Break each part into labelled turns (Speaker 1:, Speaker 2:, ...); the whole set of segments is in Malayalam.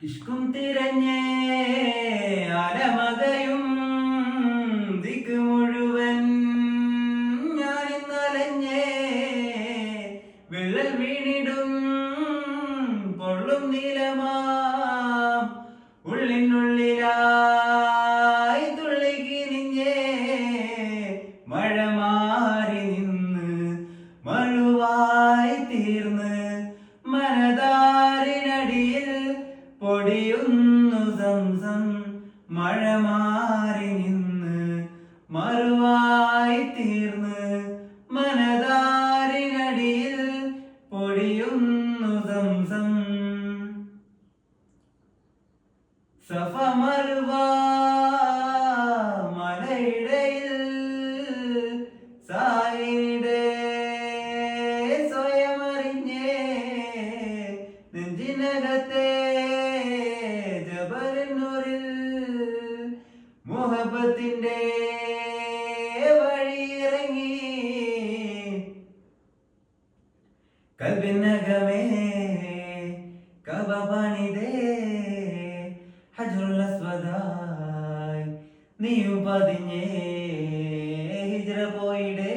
Speaker 1: ഇഷ്കും തിരഞ്ഞേ അലമകയും ദിക്ക് മുഴുവൻ ഞാനിന്നലഞ്ഞേ വിള്ളൽ വീണിടും പൊള്ളും നീലമാം ഉള്ളിനുള്ളിലായി തുള്ളിക്ക് നിഞ്ഞേ മഴ മാറി നിന്ന് മഴുവായി തീർന്ന് മനതാരിനടിയിൽ പൊടിയുന്നു സംസം മഴ മാറി നിന്ന് മറുവായി തീർന്ന് മനതാരിനടിയിൽ പൊടിയുന്നു സംസം സഫ മറുവ മലയിടയിൽ സായിടെ സ്വയമറിഞ്ഞേ നെഞ്ചിനകത്തെ ജബലിനൂറിൽ മുഹബത്തിന്റെ വഴിയിറങ്ങി കൽബിനകമേ കബ പണിതേ ഹജ്റുൽ അസ്വദായി നീയു പതിഞ്ഞേ ഹിജ്റ പോയിടേ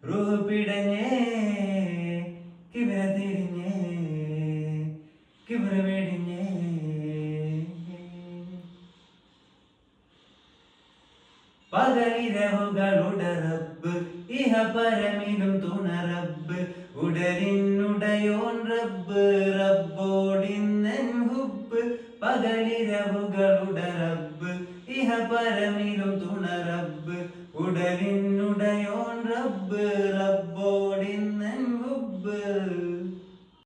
Speaker 1: റൂഹ് പിടഞ്ഞേ കിബിര തിരിഞ്ഞേ കിബിര വെടിഞ്ഞേ പകലിരവുകളുടെ റബ്ബ് ഇഹ പരമിലും തുണ റബ്ബ് ഉടലിനുടയോൻ റബ്ബ് റബ്ബോടിന്നൻ ഹുബ് പകലിരവുകളുടെ റബ്ബ് ഇഹ പരമിലും തുണ റബ്ബ് ഉടലിനുടയോൻ റബ്ബ്